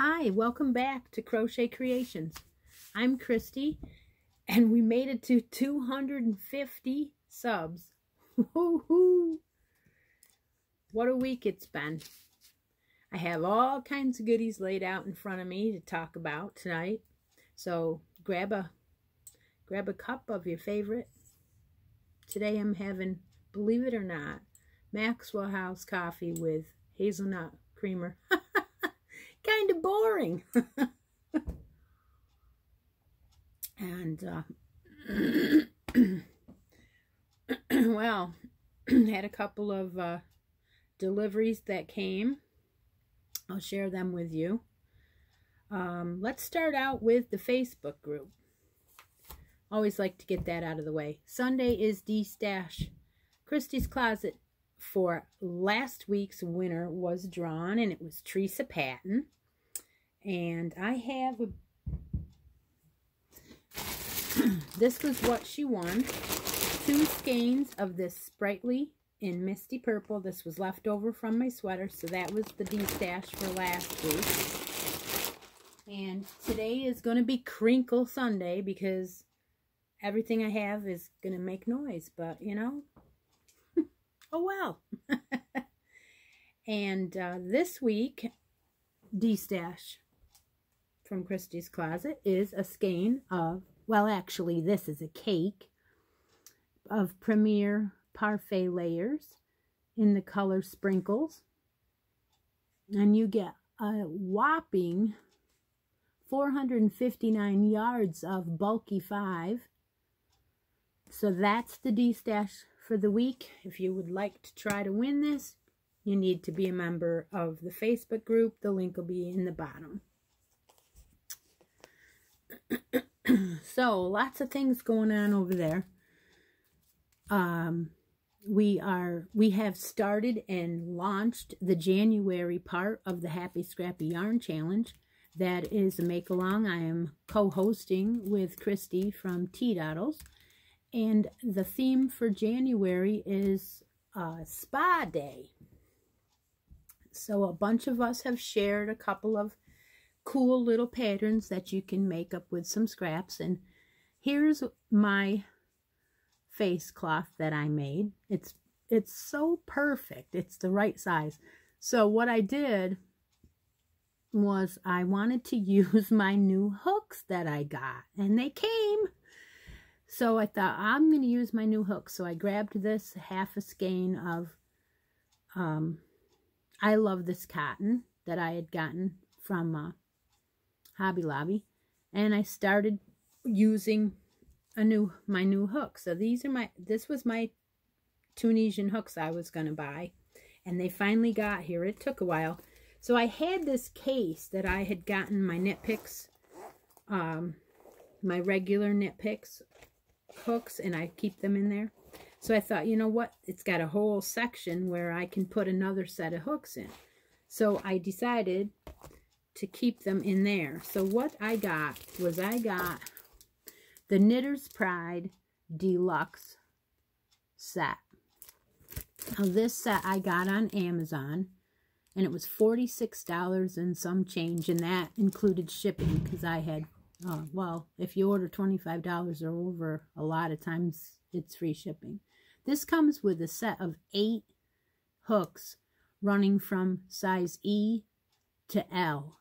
Hi, welcome back to Crochet Creations. I'm Christy, and we made it to 250 subs. Woohoo! What a week it's been. I have all kinds of goodies laid out in front of me to talk about tonight. So grab a cup of your favorite. Today I'm having, believe it or not, Maxwell House coffee with hazelnut creamer. Kind of boring. And well, had a couple of deliveries that came. I'll share them with you. Let's start out with the Facebook group. Always like to get that out of the way. Sunday is D-Stash. Christies Closet for last week's winner was drawn, and it was Teresa Patton. And I have this was what she won. 2 skeins of this Sprightly in Misty Purple. This was left over from my sweater, so that was the D-Stash for last week. And today is going to be Crinkle Sunday because everything I have is going to make noise, but you know, oh well. And this week, D-Stash from Christies Closet is a skein of, well, actually, this is a cake of Premier Parfait layers in the color Sprinkles. And you get a whopping 459 yards of bulky 5. So that's the D-Stash for the week. If you would like to try to win this, you need to be a member of the Facebook group. The link will be in the bottom. So, lots of things going on over there. We have started and launched the January part of the Happy Scrappy Yarn Challenge. That is a make-along I am co-hosting with Christy from Tea-Doddles. And the theme for January is Spa Day. So a bunch of us have shared a couple of cool little patterns that you can make up with some scraps. And here's my face cloth that I made. It's so perfect. It's the right size. So what I did was I wanted to use my new hooks that I got. And they came. So I thought, I'm going to use my new hooks. So I grabbed this half a skein of, I love this cotton that I had gotten from Hobby Lobby. And I started using my new hook. So this was my Tunisian hooks I was going to buy. And they finally got here. It took a while. So I had this case that I had gotten my Knit Picks, my regular Knit Picks hooks, and I keep them in there. So I thought, you know what, it's got a whole section where I can put another set of hooks in. So I decided to keep them in there. So what I got was the Knitter's Pride Deluxe set. Now this set I got on Amazon, and it was $46 and some change, and that included shipping because I had well, if you order $25 or over, a lot of times it's free shipping. This comes with a set of 8 hooks running from size E to L.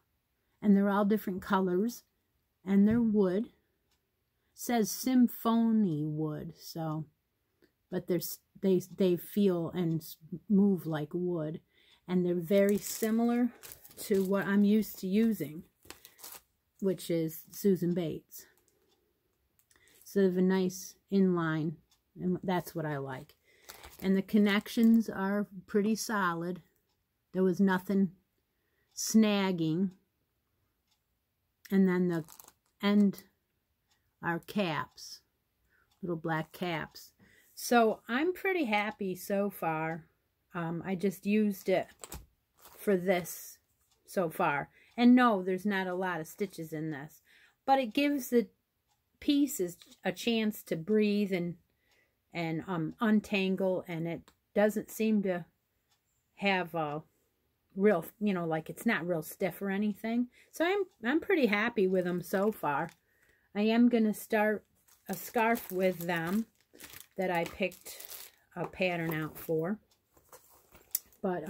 And they're all different colors. And they're wood. It says symphony wood, so, but they feel and move like wood. And they're very similar to what I'm used to using, which is Susan Bates. So they have a nice inline, and that's what I like. And the connections are pretty solid. There was nothing snagging. And then the end are caps, little black caps. So I'm pretty happy so far. I just used it for this so far. And no, there's not a lot of stitches in this, but it gives the pieces a chance to breathe and untangle, and it doesn't seem to have real, you know, like it's not real stiff or anything. So I'm pretty happy with them so far. I am going to start a scarf with them that I picked a pattern out for. But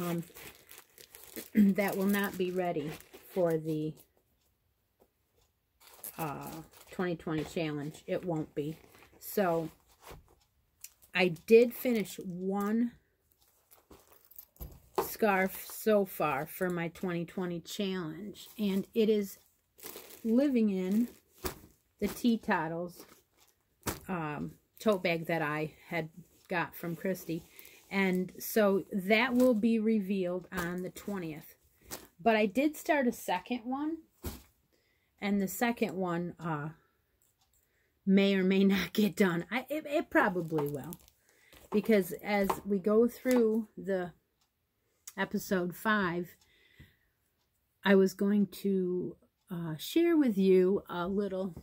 that will not be ready for the 2020 challenge. It won't be. So I did finish one scarf so far for my 2020 challenge, and it is living in the Tea Toddles tote bag that I had got from Christy. And so that will be revealed on the 20th. But I did start a second one, and the second one may or may not get done. It probably will, because as we go through the episode 5, I was going to share with you a little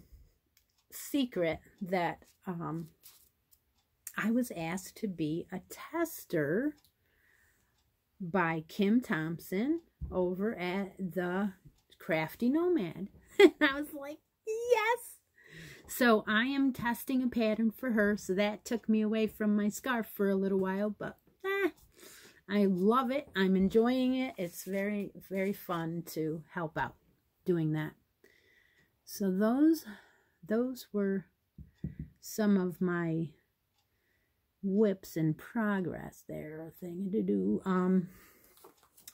secret that I was asked to be a tester by Kim Thompson over at the Crafty Nomad. And I was like, yes! So I am testing a pattern for her, so that took me away from my scarf for a little while, but I love it. I'm enjoying it. It's very, very fun to help out doing that. So those were some of my whips in progress there. Thing to do.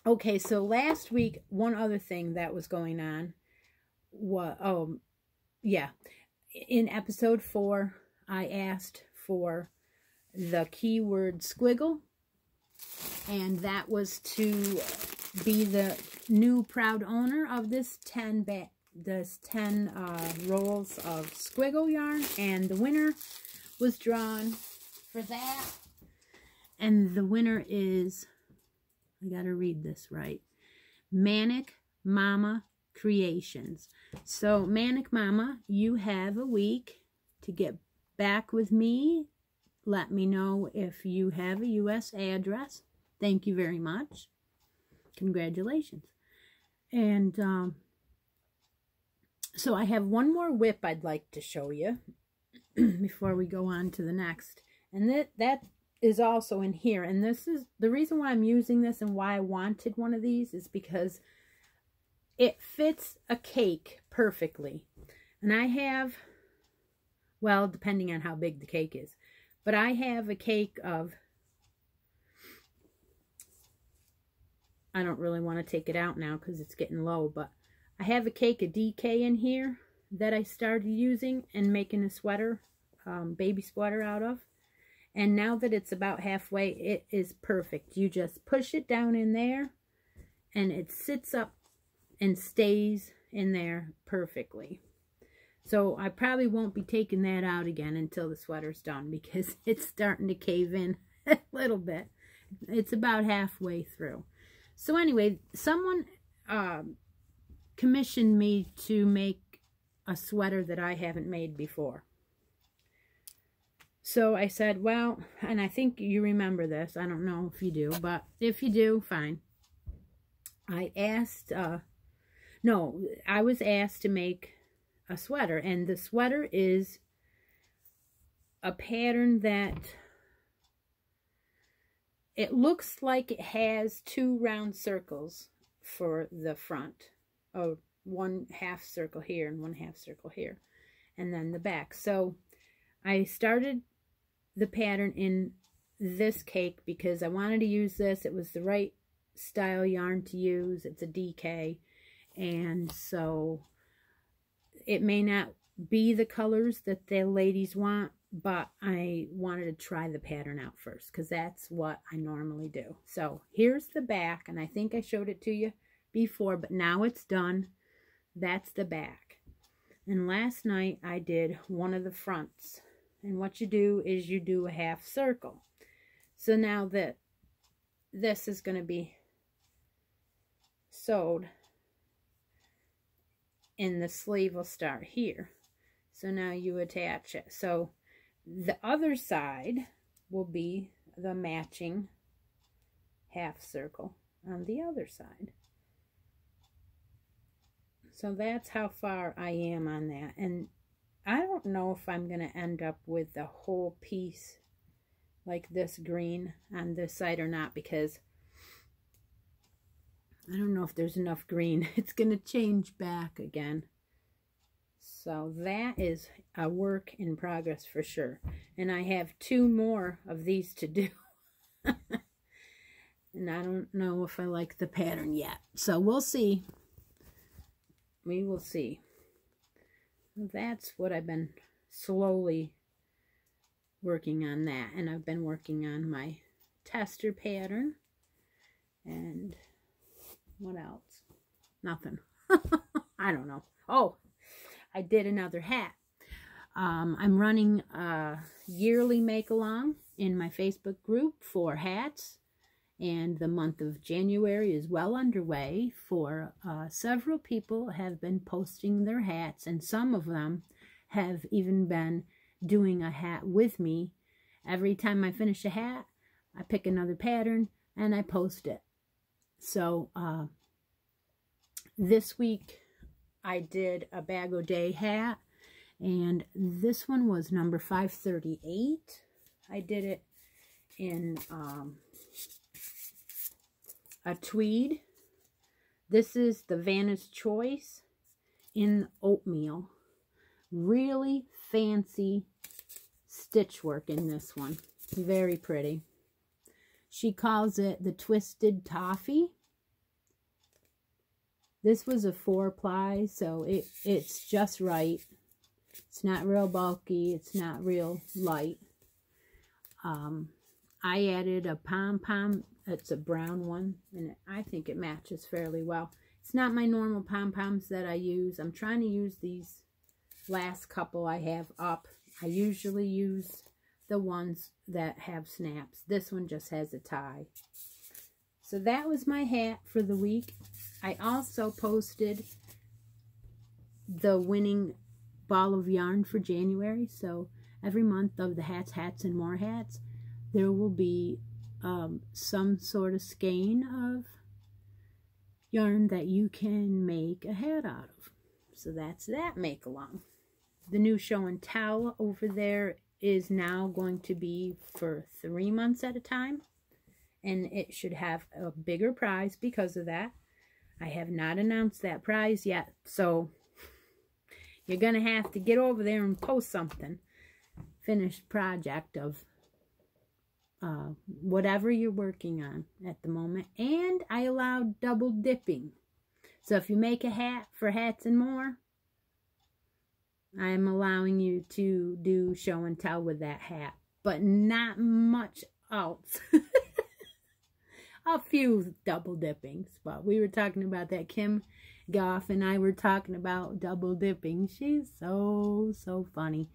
Okay, so last week, one other thing that was going on was, in episode 4, I asked for the keyword squiggle, and that was to be the new proud owner of this 10 rolls of squiggle yarn, and the winner was drawn for that. And the winner is, I gotta read this right, Manic Mama Creations. So Manic Mama, you have a week to get back with me. Let me know if you have a U.S. address. Thank you very much. Congratulations. And so I have one more whip I'd like to show you before we go on to the next. And that is also in here. And this is the reason why I'm using this and why I wanted one of these is because it fits a cake perfectly. And I have, well, depending on how big the cake is, but I have a cake of, I don't really want to take it out now because it's getting low, but I have a cake of DK in here that I started using and making a sweater, baby sweater out of. And now that it's about halfway, it is perfect. You just push it down in there and it sits up and stays in there perfectly. So I probably won't be taking that out again until the sweater's done because it's starting to cave in a little bit. It's about halfway through. So anyway, someone commissioned me to make a sweater that I haven't made before. So I said, well, and I think you remember this. I don't know if you do, but if you do, fine. I was asked to make a sweater, and the sweater is a pattern that it looks like it has 2 round circles for the front. Oh, 1/2 circle here and 1/2 circle here, and then the back. So I started the pattern in this cake because I wanted to use this. It was the right style yarn to use. It's a DK, and so it may not be the colors that the ladies want, but I wanted to try the pattern out first because that's what I normally do. So here's the back, and I think I showed it to you before, but now it's done. That's the back. And last night I did one of the fronts. And what you do is you do a 1/2 circle. So now that this is going to be sewed, and the sleeve will start here. So now you attach it. So the other side will be the matching 1/2 circle. on the other side. So that's how far I am on that. And I don't know if I'm going to end up with the whole piece like this green on this side or not, because I don't know if there's enough green. It's going to change back again. So that is a work in progress for sure. And I have 2 more of these to do. And I don't know if I like the pattern yet. So we'll see. We will see. That's what I've been slowly working on that. And I've been working on my tester pattern. And what else? Nothing. I don't know. Oh, I did another hat. I'm running a yearly make-along in my Facebook group for hats. And the month of January is well underway for several people have been posting their hats. And some of them have even been doing a hat with me. Every time I finish a hat, I pick another pattern and I post it. So this week I did a Bag O' Day hat, and this one was number 538. I did it in a tweed. This is the Vanna's Choice in oatmeal. Really fancy stitch work in this one. Very pretty. She calls it the Twisted Toffee. This was a 4-ply, so it's just right. It's not real bulky. It's not real light. I added a pom-pom. It's a brown one, and I think it matches fairly well. It's not my normal pom-poms that I use. I'm trying to use these last couple I have up. I usually use the ones that have snaps. This one just has a tie. So that was my hat for the week. I also posted the winning ball of yarn for January. So every month of the hats, and more hats, there will be some sort of skein of yarn that you can make a hat out of. So that's that make along. The new show and tell over there is now going to be for 3 months at a time, and it should have a bigger prize because of that. I have not announced that prize yet, so you're gonna have to get over there and post something. Finished project of whatever you're working on at the moment. And I allowed double dipping. So if you make a hat for hats and more, I'm allowing you to do show and tell with that hat, but not much else. A few double dippings, but we were talking about that. Kim Goff and I were talking about double dipping. She's so funny.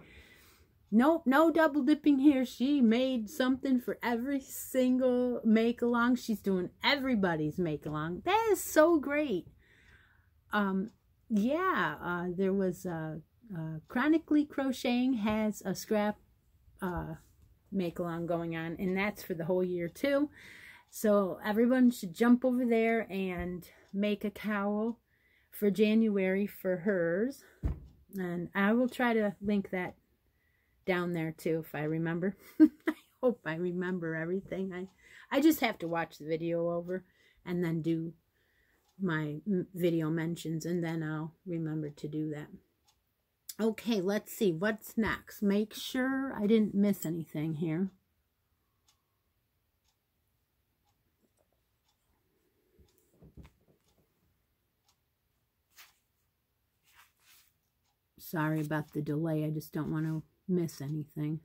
Nope, no double dipping here. She made something for every single make-along. She's doing everybody's make-along. That is so great. There was Chronically Crocheting has a scrap make-along going on, and that's for the whole year too. So everyone should jump over there and make a cowl for January for hers. And I will try to link that down there too if I remember. I hope I remember everything. I just have to watch the video over and then do my video mentions, and then I'll remember to do that. Okay, let's see what's next. Make sure I didn't miss anything here. Sorry about the delay. I just don't want to miss anything.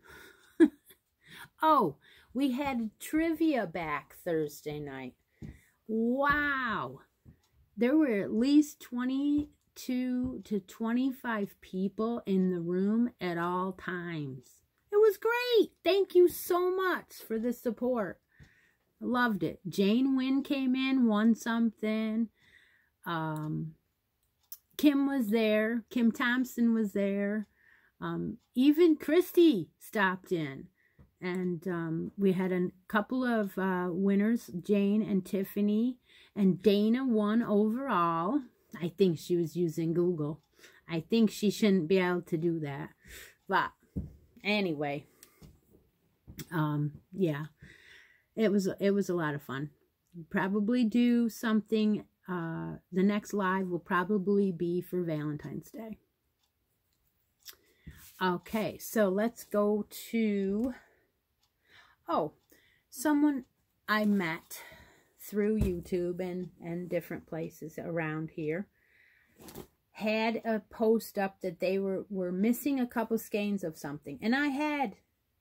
Oh, we had trivia back Thursday night. Wow. There were at least 22 to 25 people in the room at all times. It was great. Thank you so much for the support. I loved it. Jane Wynn came in, won something. Kim was there. Kim Thompson was there. Even Christy stopped in. And we had a couple of winners, Jane and Tiffany. And Dana won overall. I think she was using Google. I think she shouldn't be able to do that. But anyway, yeah, it was a lot of fun. Probably do something. The next live will probably be for Valentine's Day. Okay, so let's go to, someone I met through YouTube and different places around here had a post up that they were missing a couple skeins of something. And I had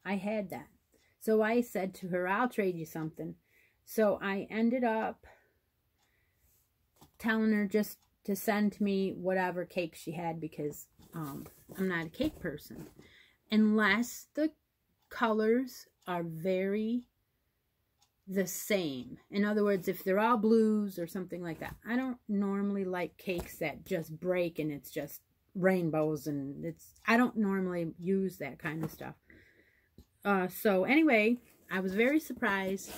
that. So I said to her, I'll trade you something. So I ended up telling her just to send me whatever cake she had, because I'm not a cake person. Unless the colors are very the same. In other words, if they're all blues or something like that. I don't normally like cakes that just break and it's just rainbows, and I don't normally use that kind of stuff. So anyway, I was very surprised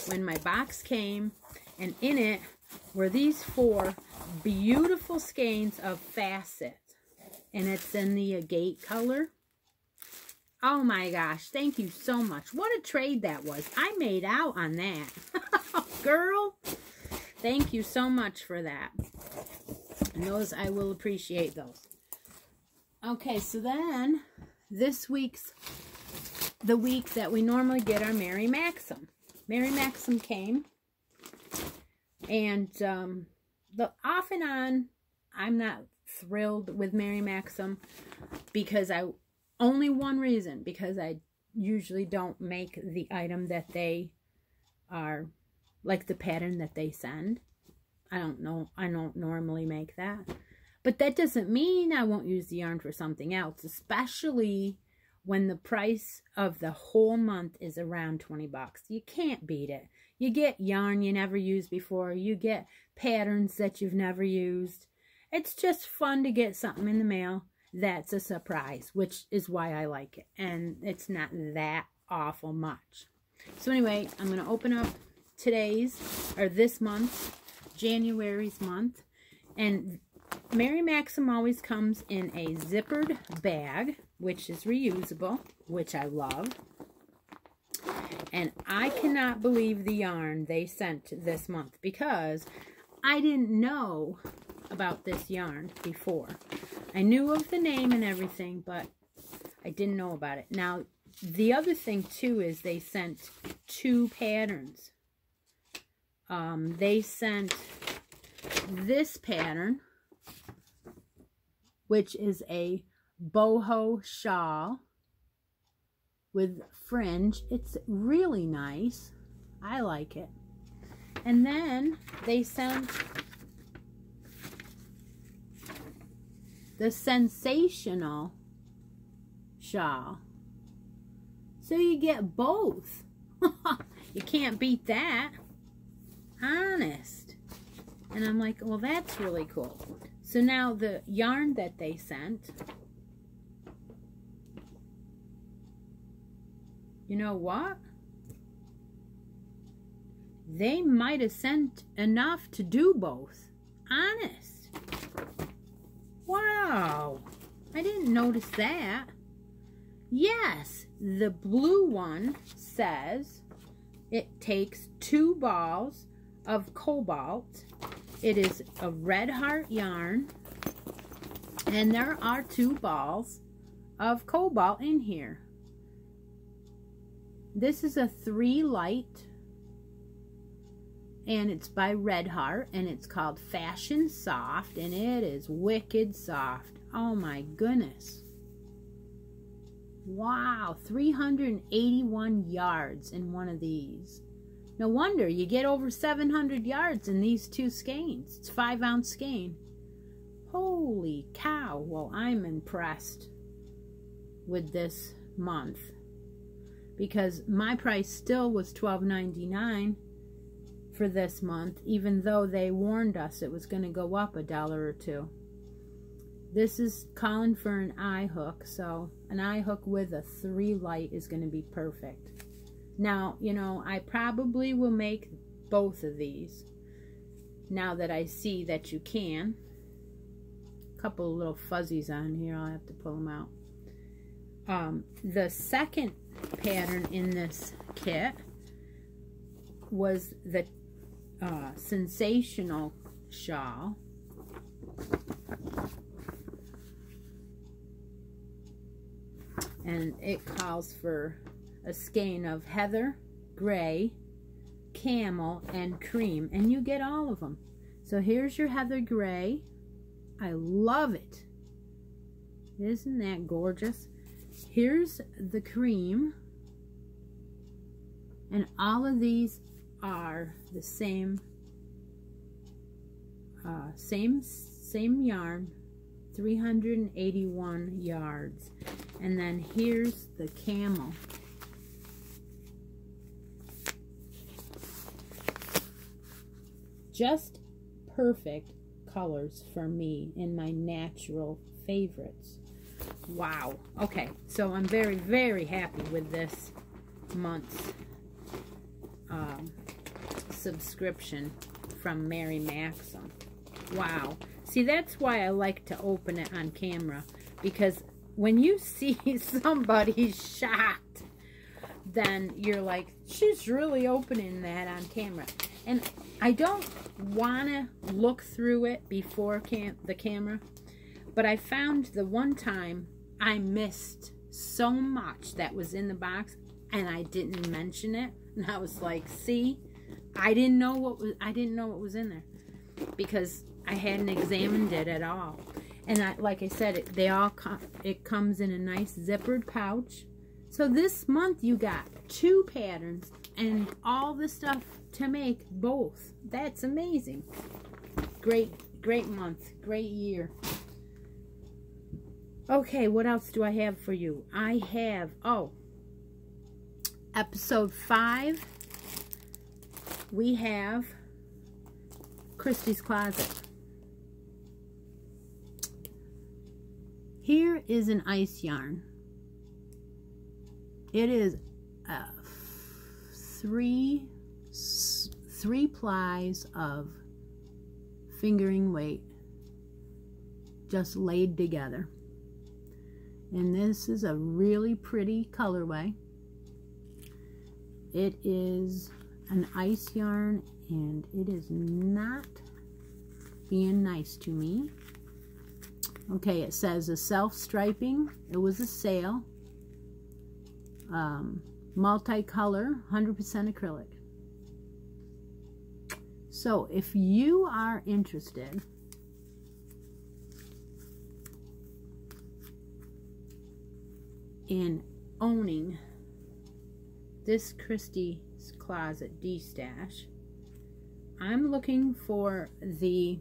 when my box came, and in it were these 4 beautiful skeins of facet, and it's in the agate color. Oh my gosh, thank you so much. What a trade that was. I made out on that. Girl, thank you so much for that. And those, I will appreciate those. Okay, so then this week's the week that we normally get our Mary Maxim. Mary Maxim came, and off and on, I'm not thrilled with Mary Maxim, because only one reason, because I usually don't make the item that they are, like the pattern that they send. I don't normally make that. But that doesn't mean I won't use the yarn for something else, especially when the price of the whole month is around 20 bucks. You can't beat it. You get yarn you never used before. You get patterns that you've never used. It's just fun to get something in the mail that's a surprise, which is why I like it. And it's not that awful much. So anyway, I'm going to open up this month, January's month. And Mary Maxim always comes in a zippered bag, which is reusable, which I love. And I cannot believe the yarn they sent this month, because I didn't know about this yarn before. I knew of the name and everything, but I didn't know about it. Now, the other thing too is they sent 2 patterns. They sent this pattern, which is a boho shawl with fringe. It's really nice. I like it. And then they sent the sensational shawl. So you get both. You can't beat that. Honest. And I'm like, well, that's really cool. So now the yarn that they sent, you know what? They might have sent enough to do both. Honest. Wow. I didn't notice that. Yes, the blue one says it takes 2 balls of cobalt. It is a red heart yarn, and there are 2 balls of cobalt in here. This is a 3 light, and it's by Red Heart, and it's called Fashion Soft, and it is wicked soft. Oh my goodness. Wow, 381 yards in one of these. No wonder you get over 700 yards in these 2 skeins. It's 5-ounce skein. Holy cow. Well, I'm impressed with this month, because my price still was $12.99 for this month, even though they warned us it was going to go up $1 or $2. This is calling for an eye hook, so an eye hook with a 3 light is going to be perfect. Now, you know, I probably will make both of these. now that I see that you can. A couple of little fuzzies on here. I'll have to pull them out. The second pattern in this kit was the Sensational shawl. And it calls for a skein of heather, gray, camel, and cream. And you get all of them. So here's your heather gray. I love it. Isn't that gorgeous? Here's the cream. And all of these are the same same yarn, 381 yards. And then here's the camel. Just perfect colors for me in my natural favorites. Wow. Okay, so I'm very, very happy with this month's subscription from Mary Maxim. Wow. See, that's why I like to open it on camera, because when you see somebody shocked, then you're like, she's really opening that on camera. And I don't want to look through it before the camera, but I found the one time I missed so much that was in the box and I didn't mention it, and I was like, see, I didn't know what was in there because I hadn't examined it at all. And like I said, it comes in a nice zippered pouch. So this month you got 2 patterns and all the stuff to make both. That's amazing. Great month, great year. Okay, what else do I have for you? I have, episode 5, we have Christies Closet. Here is an ice yarn. It is three plies of fingering weight just laid together. And this is a really pretty colorway. It is an ice yarn and it is not being nice to me. Okay, it says a self-striping. It was a sale. Multicolor, 100% acrylic. So if you are interested in owning this Christies Closet D-Stash, I'm looking for the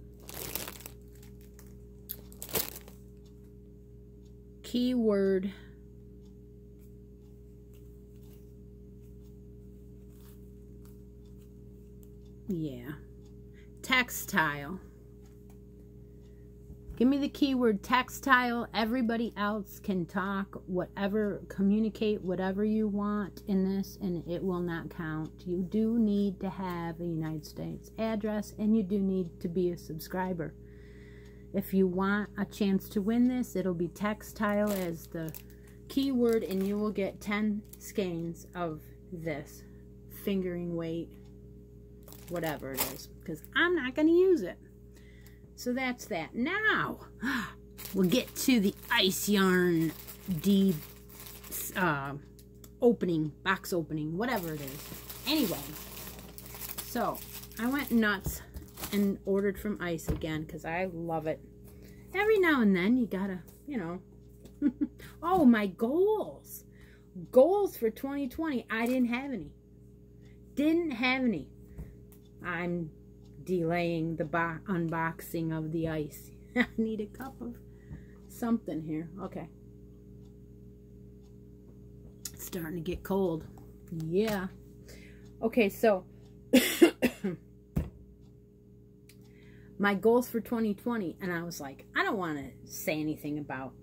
keyword textile. Give me the keyword textile. Everybody else can talk whatever, communicate whatever you want in this, and it will not count. You do need to have a United States address, and you do need to be a subscriber. If you want a chance to win this, it'll be textile as the keyword, and you will get 10 skeins of this fingering weight, whatever it is, because I'm not going to use it. So that's that. Now we'll get to the ice yarn box opening, whatever it is. Anyway, so I went nuts and ordered from Ice again because I love it. Every now and then you gotta, you know. Oh, my goals. Goals for 2020. I didn't have any. Didn't have any. I'm delaying the unboxing of the ice. I need a cup of something here. Okay. It's starting to get cold. Yeah. Okay, so my goals for 2020, and I was like, I don't want to say anything about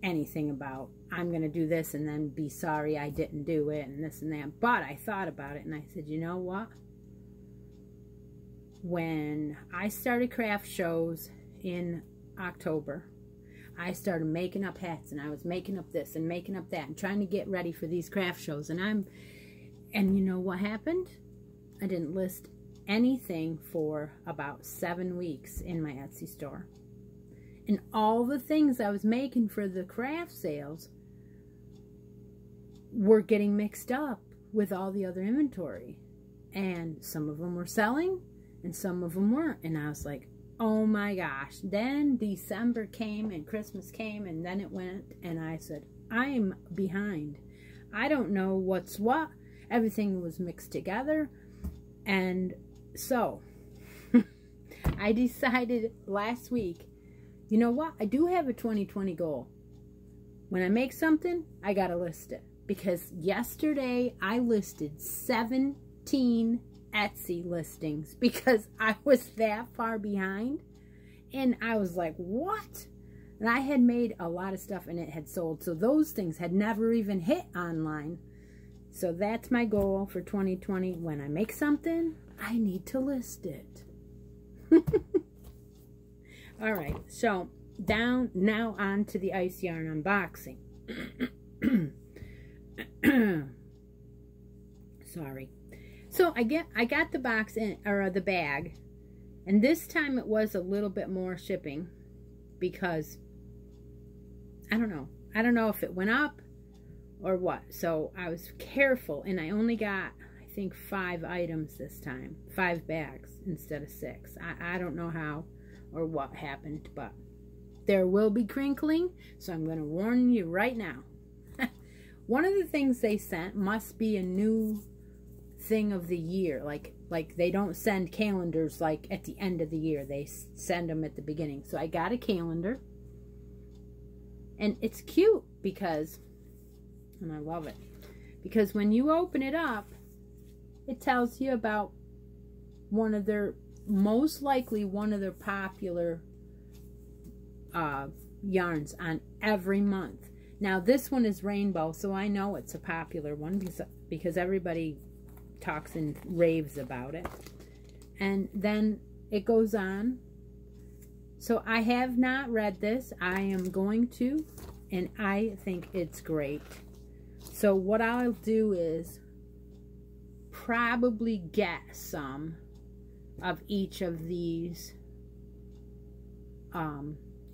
I'm going to do this and then be sorry I didn't do it and this and that. But I thought about it and I said, you know what? when I started craft shows in October, I started making up hats, and I was making up this and making up that and trying to get ready for these craft shows. And you know what happened? I didn't list anything for about 7 weeks in my Etsy store. And all the things I was making for the craft sales were getting mixed up with all the other inventory. And some of them were selling and some of them weren't. And I was like, oh my gosh. Then December came and Christmas came and then it went. And I said, I'm behind. I don't know what's what. Everything was mixed together. And so I decided last week, you know what? I do have a 2020 goal. When I make something, I got to list it. Because yesterday I listed 17 Etsy listings because I was that far behind. And I was like, what? And I had made a lot of stuff and it had sold. So those things had never even hit online. So that's my goal for 2020. When I make something, I need to list it. All right, so now on to the ice yarn unboxing. Sorry. So I got the box in, or the bag, and this time it was a little bit more shipping because I don't know if it went up or what. So I was careful, and I only got, I think, 5 items this time, 5 bags instead of 6. I don't know how or what happened, but there will be crinkling, so I'm going to warn you right now. One of the things they sent must be a new thing of the year, like they don't send calendars like at the end of the year. They send them at the beginning. So I got a calendar, and it's cute because, and I love it, because when you open it up, it tells you about one of their, most likely one of their popular yarns on every month. Now this one is rainbow, so I know it's a popular one because everybody talks and raves about it. And then it goes on. So I have not read this. I am going to, and I think it's great. So what I'll do is probably get some of each of these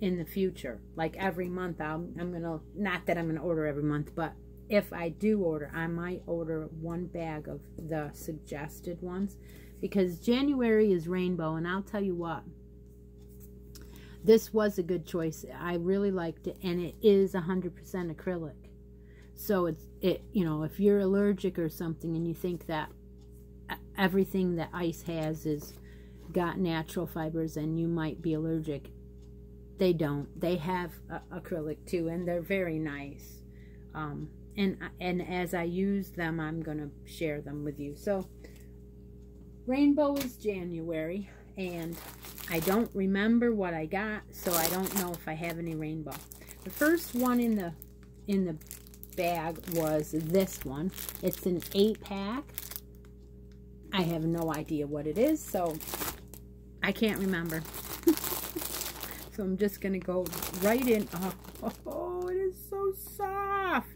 in the future. Like every month I'm gonna, not that I'm gonna order every month, but if I do order, I might order 1 bag of the suggested ones, because January is rainbow, and I'll tell you what, this was a good choice. I really liked it, and it is 100% acrylic. So it you know, if you're allergic or something and you think that everything that ice has is got natural fibers and you might be allergic, they don't. They have acrylic too, and they're very nice. And as I use them, I'm gonna share them with you. So rainbow is January, and I don't remember what I got, so I don't know if I have any rainbow. The first one in the bag was this one. It's an 8-pack. I have no idea what it is, so I can't remember. So I'm just gonna go right in. Oh, it is so soft.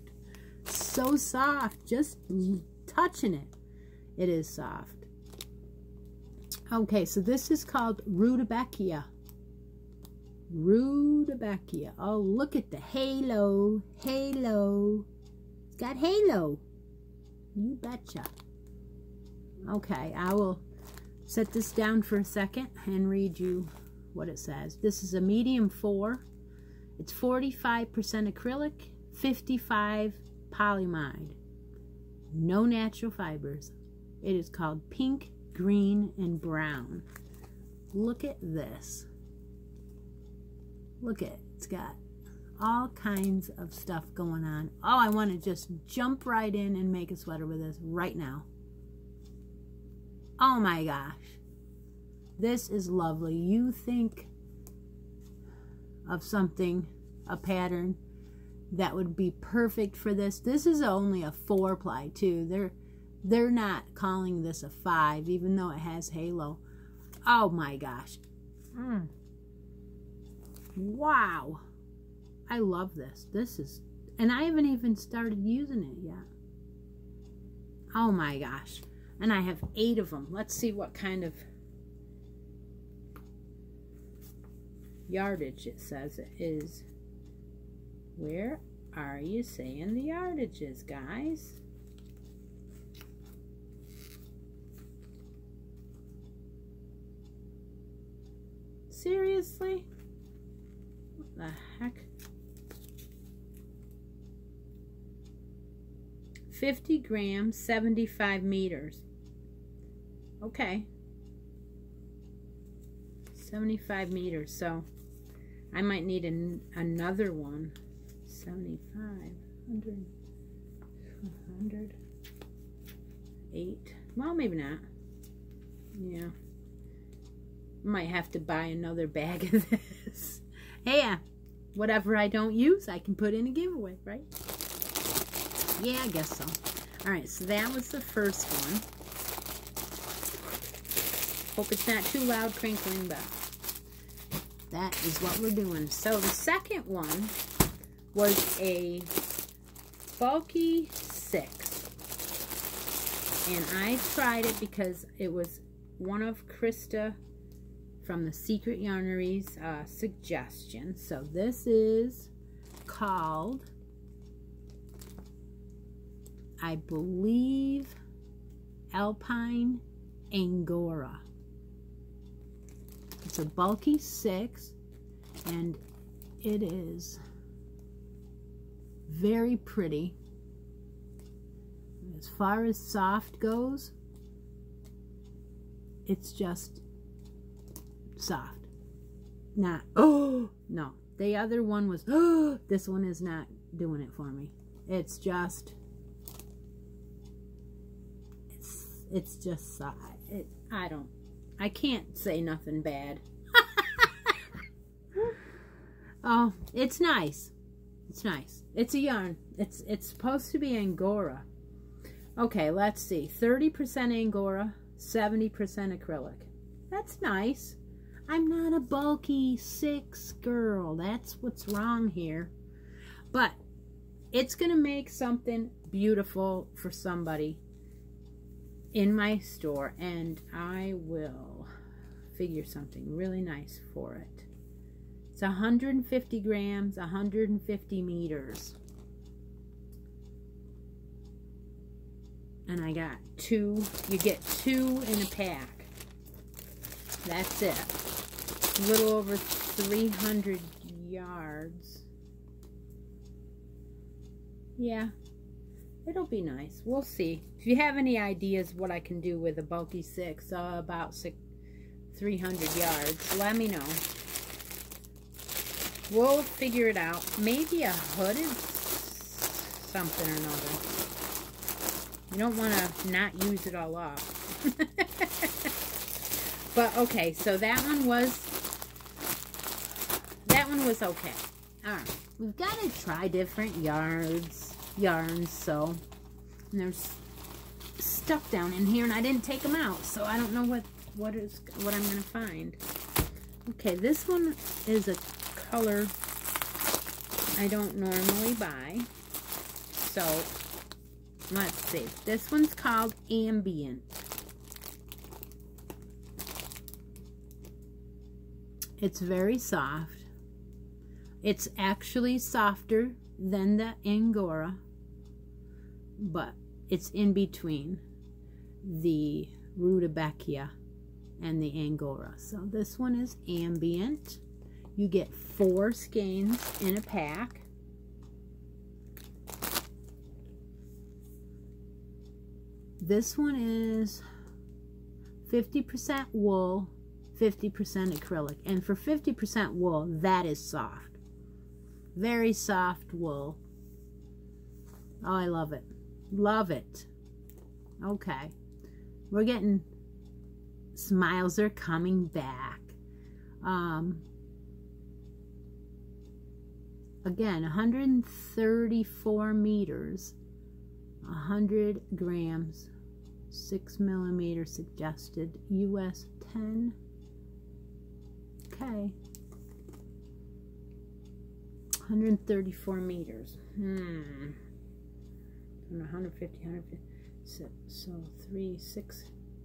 So soft. Just touching it, it is soft. Okay, so this is called Rudbeckia. Rudbeckia. Oh, look at the halo. Halo. It's got halo. You betcha. Okay, I will set this down for a second and read you what it says. This is a medium 4. It's 45% acrylic, 55 polyamide. No natural fibers. It is called Pink, Green, and Brown. Look at this. Look at it. It's got all kinds of stuff going on. Oh, I want to just jump right in and make a sweater with this right now. Oh my gosh. This is lovely. You think of something, a pattern that would be perfect for this. This is only a 4-ply too. They're not calling this a 5, even though it has halo. Oh my gosh. Wow. I love this. This is, and I haven't even started using it yet. Oh my gosh. And I have 8 of them. Let's see what kind of yardage it says it is. Where are you saying the yardage is, guys? Seriously? What the heck? 50 grams, 75 meters. Okay. 75 meters, so I might need another one. 75, 100, 100, 8. Well, maybe not. Yeah. Might have to buy another bag of this. Hey, whatever I don't use, I can put in a giveaway, right? Yeah, I guess so. Alright, so that was the first one. Hope it's not too loud crinkling, but that is what we're doing. So the second one was a bulky 6. And I tried it because it was one of Krista from the Secret Yarnery's suggestions. So this is called, I believe, Alpine Angora. It's a bulky 6, and it is very pretty. As far as soft goes, it's just soft. Not, oh, no. The other one was, oh, this one is not doing it for me. It's just, it's just soft. I can't say nothing bad. Oh, it's nice. It's nice. It's a yarn. It's supposed to be Angora. Okay, let's see. 30% Angora, 70% acrylic. That's nice. I'm not a bulky 6 girl. That's what's wrong here. But it's going to make something beautiful for somebody in my store, and I will figure something really nice for it. It's 150 grams, 150 meters. And I got 2. You get 2 in a pack. That's it. A little over 300 yards. Yeah. It'll be nice. We'll see. If you have any ideas what I can do with a bulky 6, about 300 yards, let me know. We'll figure it out. Maybe a hooded something or another. You don't want to not use it all up. But okay, so that one was okay. Alright. We've got to try different yarns, so and there's stuff down in here, and I didn't take them out, so I don't know what I'm gonna find. Okay, this one is a color I don't normally buy, so let's see. This one's called Ambient. It's very soft. It's actually softer than the Angora, but it's in between the Rudbeckia and the Angora. So this one is Ambient. You get 4 skeins in a pack. This one is 50% wool, 50% acrylic. And for 50% wool, that is soft. Very soft wool. Oh, I love it. Love it. Okay. We're getting, smiles are coming back. Again, 134 meters, 100 grams, 6 millimeters suggested, US 10 Okay. 134 meters. 150. So 3, 6.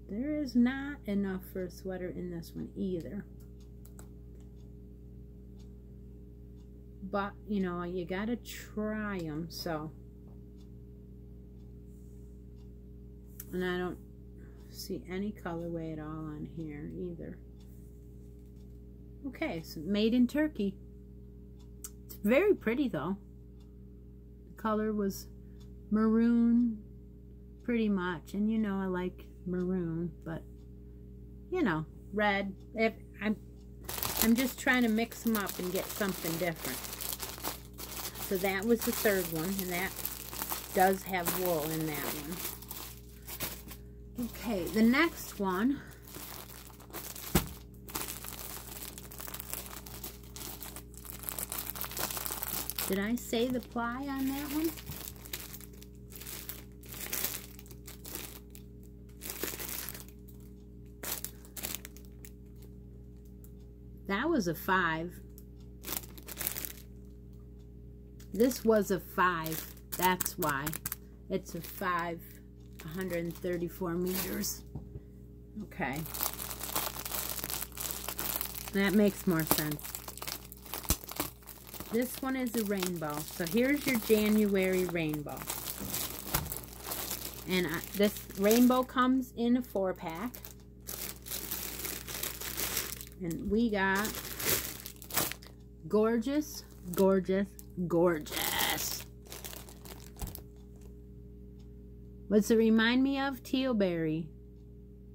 There is not enough for a sweater in this one either. But, you know, you gotta try them, so. And I don't see any colorway at all on here either. Okay, so made in Turkey. It's very pretty though. The color was maroon pretty much, and you know I like maroon, but you know, red. If I'm just trying to mix them up and get something different. So that was the third one, and that does have wool in that one. Okay, the next one did I say the ply on that one? That was a 5. This was a 5. That's why. It's a 5. 134 meters. Okay. That makes more sense. This one is a rainbow. So here's your January rainbow. And this rainbow comes in a 4-pack. And we got gorgeous, gorgeous, gorgeous. What's it remind me of? Teal berry,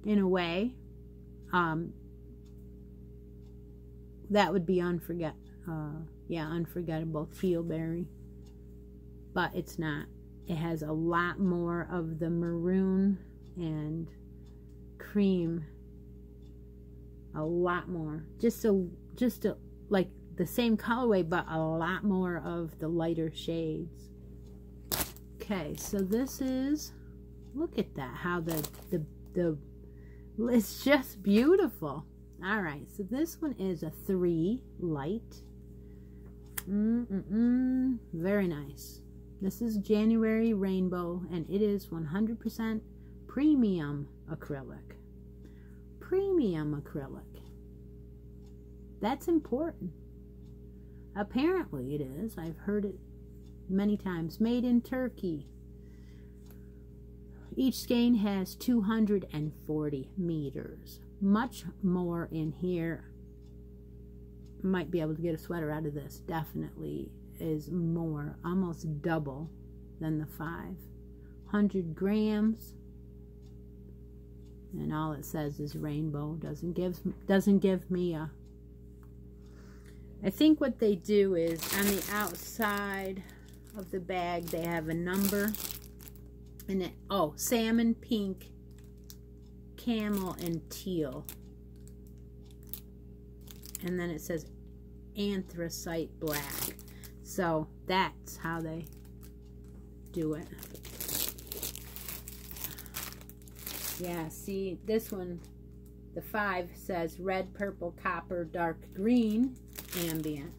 in a way. That would be unforgettable, teal berry. But it's not. It has a lot more of the maroon and cream. A lot more. Just a like the same colorway, but a lot more of the lighter shades. Okay, so this is, look at that, how the it's just beautiful. All right, so this one is a 3 light. Very nice. This is January rainbow, and it is 100% premium acrylic. Premium acrylic. That's important. Apparently it is. I've heard it many times. Made in Turkey. Each skein has 240 meters. Much more in here. Might be able to get a sweater out of this. Definitely is more. Almost double than the 500 grams. And all it says is rainbow. Doesn't give me a. I think what they do is on the outside of the bag they have a number, and it, oh, salmon, pink, camel, and teal, and then it says anthracite black. So that's how they do it. Yeah, see, this one, the 5 says red, purple, copper, dark green, ambient.